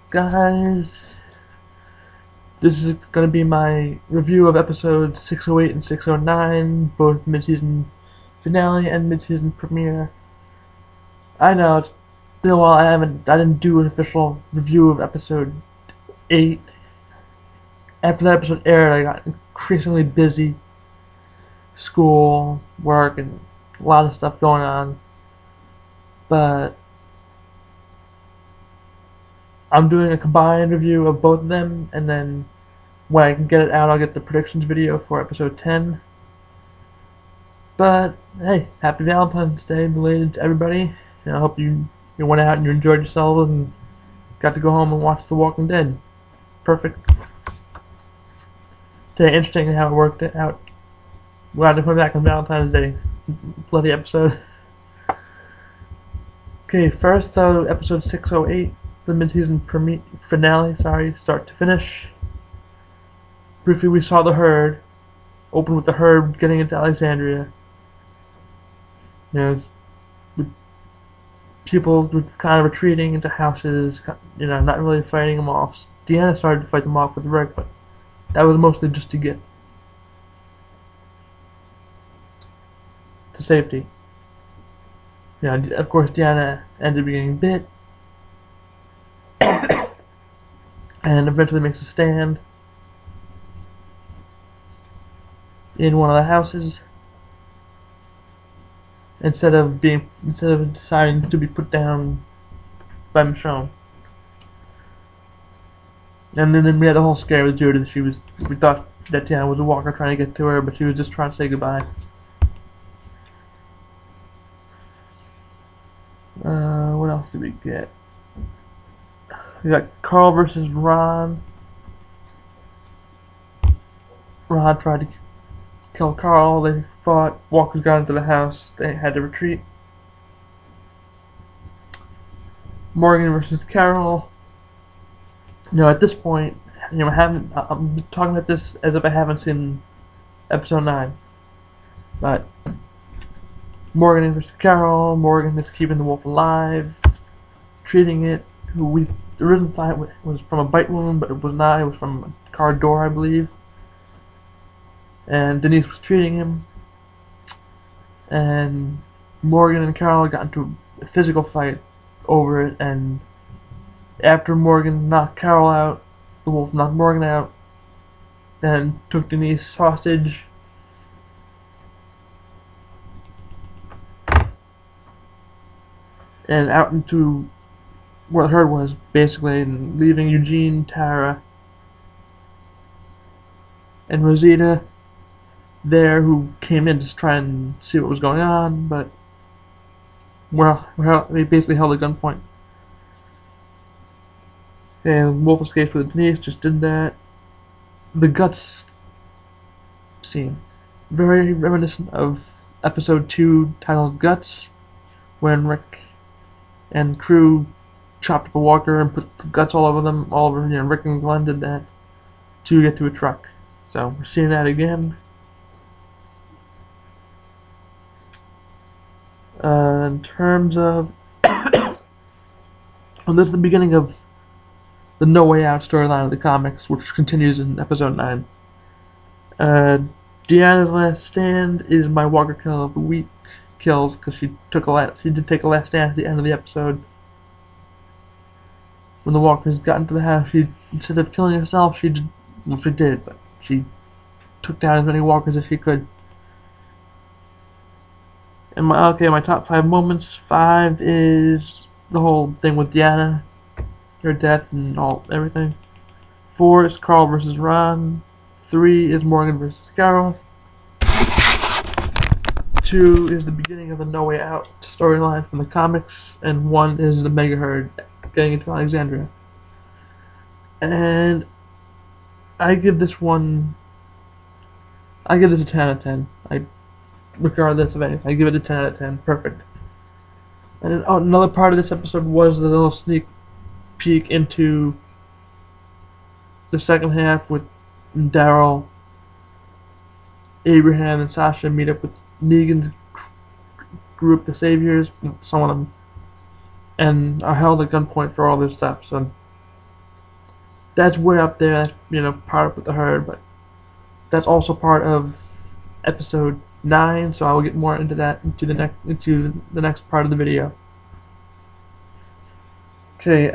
Guys? This is going to be my review of episodes 608 and 609, both mid-season finale and mid-season premiere. I know it's been a while. I didn't do an official review of episode 8. After that episode aired, I got increasingly busy. School, work, and a lot of stuff going on. But I'm doing a combined review of both of them, and then when I can get it out, I'll get the predictions video for episode 10. But hey, happy Valentine's Day, belated to everybody. And I hope you went out and you enjoyed yourselves and got to go home and watch The Walking Dead. Perfect. Today, interesting how it worked out. Glad to come back on Valentine's Day. Bloody episode. Okay, first though, episode 608, the mid-season finale, start to finish. Briefly, we saw the herd. Open with the herd getting into Alexandria. People were kind of retreating into houses, not really fighting them off. Deanna started to fight them off with Rick, but that was mostly just to get to safety. Of course, Deanna ended up getting bit, and eventually makes a stand in one of the houses instead of deciding to be put down by Michonne. And then we had the whole scare with Judy. We thought that Deanna was a walker trying to get to her, but she was just trying to say goodbye. What else did we get? We got Carl versus Ron. Ron tried to kill Carl. They fought. Walkers got into the house. They had to retreat. Morgan versus Carol. At this point, I'm talking about this as if I haven't seen episode 9. But Morgan versus Carol. Morgan is keeping the wolf alive, treating it. Who we originally thought was from a bite wound, but it was not. It was from a car door, I believe. And Denise was treating him. And Morgan and Carol got into a physical fight over it, and after Morgan knocked Carol out, the wolf knocked Morgan out, and took Denise hostage. And out into where the herd was, basically, and leaving Eugene, Tara, and Rosita there, who came in to try and see what was going on, but they basically held at gunpoint. And Wolf escaped with Denise, just did that. The guts scene, very reminiscent of episode 2 titled Guts, when Rick and crew chopped up a walker and put the guts all over them. Rick and Glenn did that to get to a truck. So we're seeing that again. In terms of this is the beginning of the No Way Out storyline of the comics, which continues in episode 9. Deanna's last stand is my Walker kill of the week kills, because she did take a last stand at the end of the episode. When the Walkers got into the house, instead of killing herself, she did, but she took down as many Walkers as she could. And my top 5 moments. 5 is the whole thing with Deanna, her death and everything. 4 is Carl versus Ron. 3 is Morgan versus Carol. 2 is the beginning of the No Way Out storyline from the comics, and 1 is the Mega Herd getting into Alexandria. And I give this a 10 out of 10. Regardless of anything, I give it a 10 out of 10. Perfect. And another part of this episode was the little sneak peek into the second half with Daryl, Abraham, and Sasha meet up with Negan's group, the Saviors, some of them, and are held at gunpoint for all this stuff. So that's way up there. That's part of the herd, but that's also part of episode 9. So I will get more into that into the next part of the video. Okay,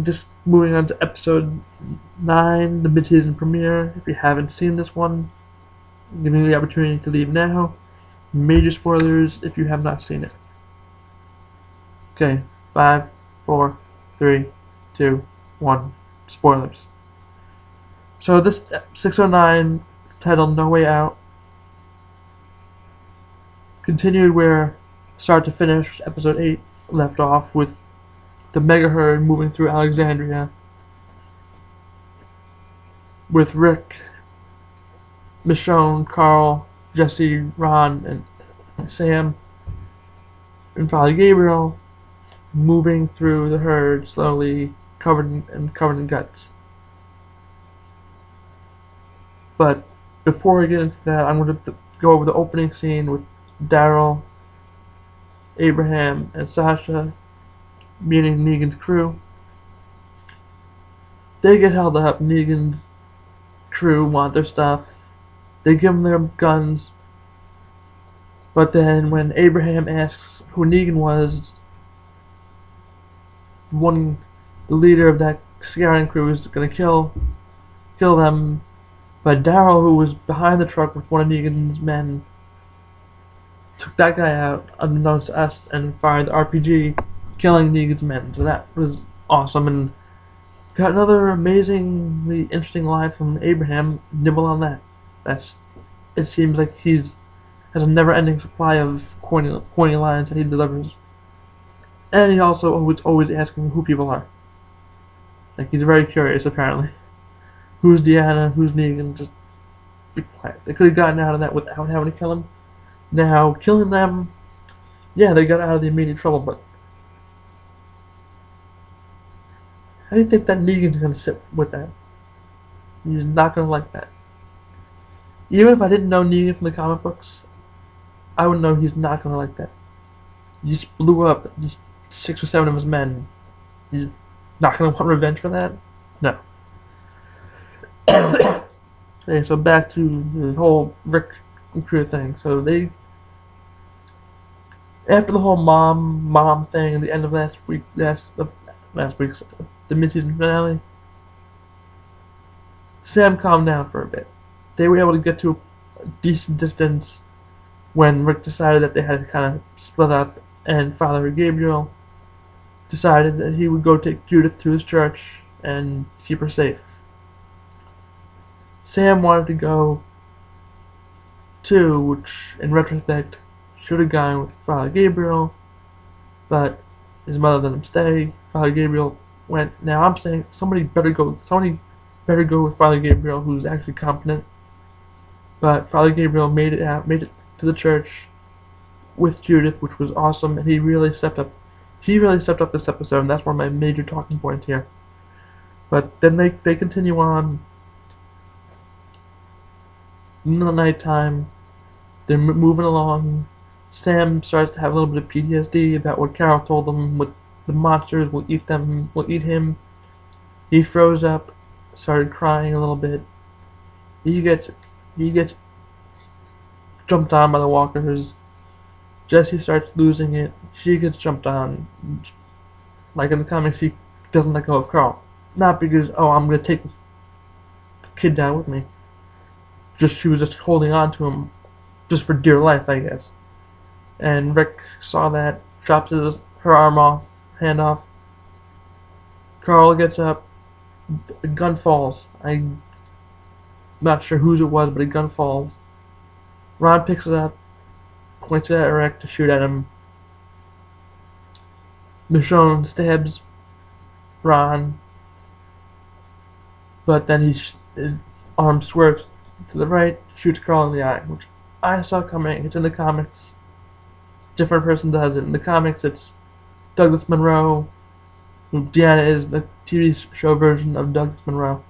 just moving on to episode 9, the mid-season premiere. If you haven't seen this one, I'm giving you the opportunity to leave now. Major spoilers if you have not seen it. Okay, 5, 4, 3, 2, 1. Spoilers. So this 609, titled No Way Out, continued where start to finish episode 8 left off, with the mega herd moving through Alexandria, with Rick, Michonne, Carl, Jesse, Ron, and Sam, and Father Gabriel moving through the herd slowly, covered in guts. But before we get into that, I'm going to go over the opening scene with Daryl, Abraham, and Sasha meeting Negan's crew. They get held up. Negan's crew want their stuff. They give them their guns. But then when Abraham asks who Negan was, the leader of that scouting crew is going to kill them. But Daryl, who was behind the truck with one of Negan's men, took that guy out unbeknownst to us and fired the RPG, killing Negan's men. So that was awesome, and got another amazingly interesting line from Abraham. Nibble on that. It seems like has a never-ending supply of corny lines that he delivers, and he also always asking who people are. Like, he's very curious apparently. Who's Deanna? Who's Negan? Just be quiet. They could have gotten out of that without having to kill him. Now, killing them, yeah, they got out of the immediate trouble, but how do you think that Negan's going to sit with that? He's not going to like that. Even if I didn't know Negan from the comic books, I would know he's not going to like that. He just blew up just 6 or 7 of his men. He's not going to want revenge for that? No. Okay, so back to the whole Rick and crew thing. So after the whole mom thing at the end of last week's the mid-season finale, Sam calmed down for a bit. They were able to get to a decent distance when Rick decided that they had to kind of split up, and Father Gabriel decided that he would go take Judith to his church and keep her safe. Sam wanted to go too, which in retrospect should have gone with Father Gabriel, but his mother let him stay. Father Gabriel went. Now I'm saying somebody better go with Father Gabriel, who's actually competent. But Father Gabriel made it to the church with Judith, which was awesome, and he really stepped up. He really stepped up this episode, and that's one of my major talking points here. But then they continue on. In the nighttime, they're moving along. Sam starts to have a little bit of PTSD about what Carol told them. With the monsters will eat him. He froze up, started crying a little bit. He gets jumped on by the walkers. Jessie starts losing it. She gets jumped on. Like in the comics, she doesn't let go of Carl. Not because, I'm going to take this kid down with me. She was just holding on to him just for dear life, I guess. And Rick saw that, chops her hand off. Carl gets up, a gun falls. I'm not sure whose it was, but a gun falls. Ron picks it up, points it at Rick to shoot at him. Michonne stabs Ron, but then his arm swerves to the right, shoots Carl in the eye, which I saw coming. It's in the comics. Different person does it. In the comics, it's Douglas Monroe, who Deanna is the TV show version of Douglas Monroe,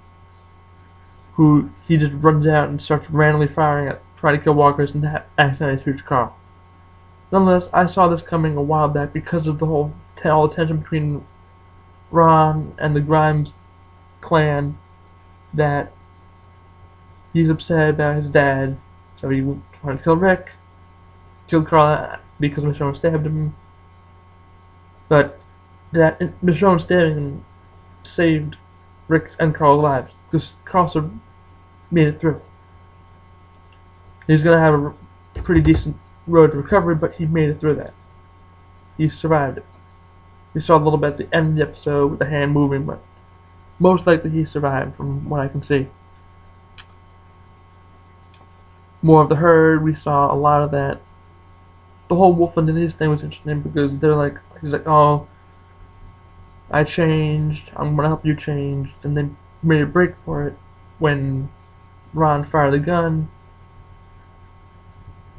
who he just runs out and starts randomly firing at, trying to kill walkers, and accidentally shoots Carl. Nonetheless, I saw this coming a while back because of all the tension between Ron and the Grimes clan that he's upset about his dad, so he wanted to kill Rick, killed Carl because Michonne stabbed him, but that Michonne stabbing him saved Rick's and Carl's lives, because Carl made it through. He's gonna have a pretty decent road to recovery, but he made it through that. He survived it. We saw a little bit at the end of the episode with the hand moving, but most likely he survived from what I can see. More of the herd, we saw a lot of that. The whole Wolf and Denise thing was interesting because he's like, oh, I changed, I'm gonna help you change, and then made a break for it when Ron fired the gun,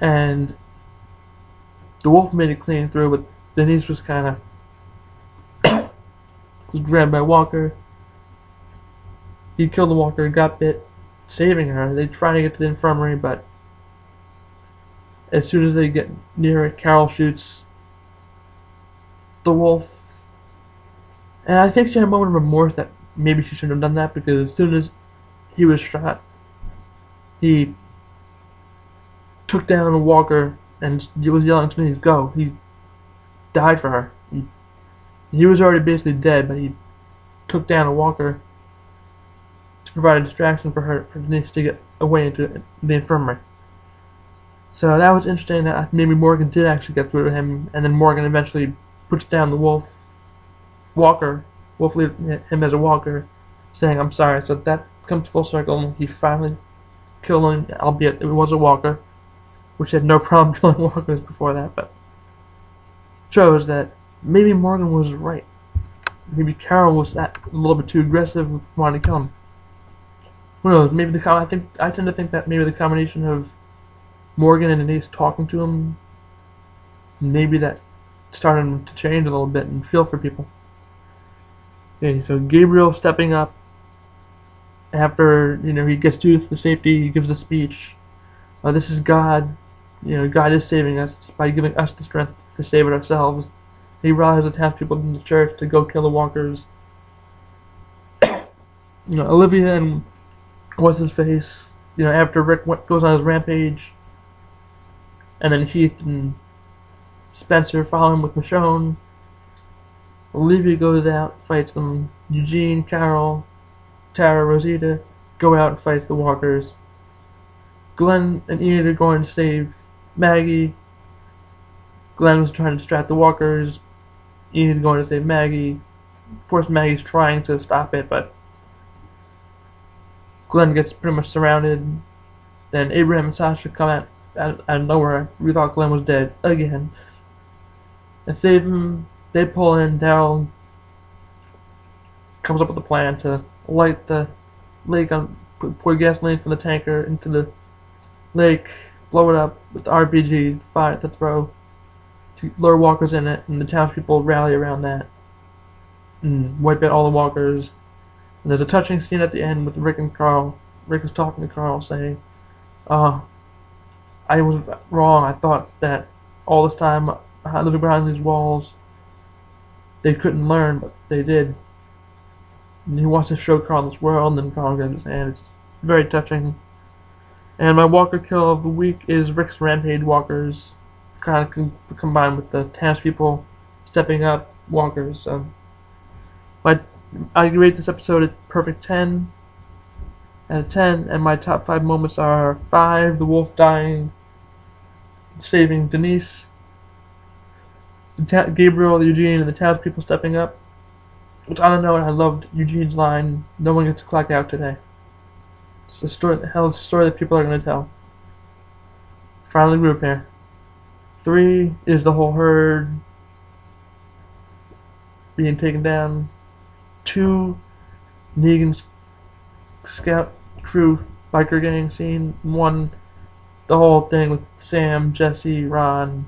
and the Wolf made it clean through, but Denise was kinda was grabbed by Walker. He killed the Walker, got bit, saving her. They try to get to the infirmary, but as soon as they get near it, Carol shoots the Wolf. And I think she had a moment of remorse that maybe she shouldn't have done that, because as soon as he was shot, he took down Walker and he was yelling to Denise, go. He died for her. He was already basically dead, but he took down Walker to provide a distraction for Denise to get away into the infirmary. So that was interesting that maybe Morgan did actually get through to him, and then Morgan eventually puts down the Wolf leaves him as a walker, saying, I'm sorry. So that comes full circle, and he finally killed him, albeit it was a walker, which had no problem killing walkers before that, but shows that maybe Morgan was right. Maybe Carol was a little bit too aggressive, wanting to kill him. Who knows? Maybe I tend to think that maybe the combination of Morgan and Denise talking to him, maybe that started him to change a little bit and feel for people. Okay, so Gabriel stepping up after he gets Judith to safety. He gives a speech. This is God. God is saving us by giving us the strength to save it ourselves. He rallies the townspeople in the church to go kill the walkers. Olivia and what's his face? After Rick goes on his rampage, and then Heath and Spencer follow him with Michonne. Olivia goes out, fights them. Eugene, Carol, Tara, Rosita go out and fight the walkers. Glenn and Enid are going to save Maggie. Glenn was trying to distract the walkers. Enid going to save Maggie. Of course, Maggie's trying to stop it, but Glenn gets pretty much surrounded. Then Abraham and Sasha come out of nowhere. We thought Glenn was dead again. And save him. They pull in. Daryl comes up with a plan to light the lake pour gasoline from the tanker into the lake, blow it up with the RPG, fire to throw, to lure walkers in it, and the townspeople rally around that and wipe out all the walkers. And there's a touching scene at the end with Rick and Carl. Rick is talking to Carl, saying, I was wrong. I thought that all this time living behind these walls they couldn't learn, but they did. And he wants to show Carl this world, and then Carl gives his hand. It's very touching. And my walker kill of the week is Rick's rampage walkers, kind of combined with the townspeople stepping up walkers. I rate this episode a perfect 10 out of 10, and my top 5 moments are 5, the wolf dying, saving Denise, Gabriel, Eugene, and the townspeople stepping up. Which I don't know, and I loved Eugene's line, "No one gets to clock out today." It's a story. It's a story that people are going to tell. Finally, group here. 3 is the whole herd being taken down. 2, Negan's scout crew biker gang scene. 1, the whole thing with Sam, Jesse, Ron,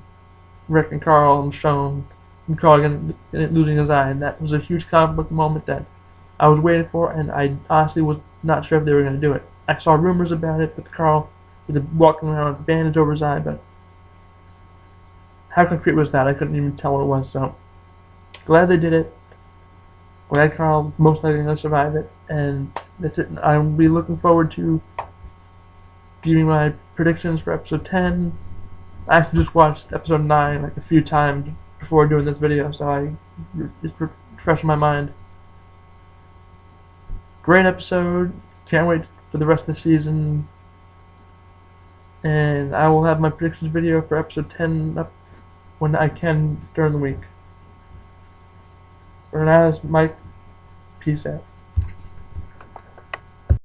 Rick, and Carl, and Michonne, and Carl losing his eye. And that was a huge comic book moment that I was waiting for, and I honestly was not sure if they were going to do it. I saw rumors about it with Carl walking around with a bandage over his eye, but how concrete was that? I couldn't even tell what it was, so glad they did it. Glad Carl most likely going to survive it, and that's it. I'll be looking forward to giving my predictions for episode 10. I actually just watched episode 9 like a few times before doing this video, so it's fresh in my mind. Great episode. Can't wait for the rest of the season. And I will have my predictions video for episode 10 up when I can during the week. For now, it's Mike. Peace out.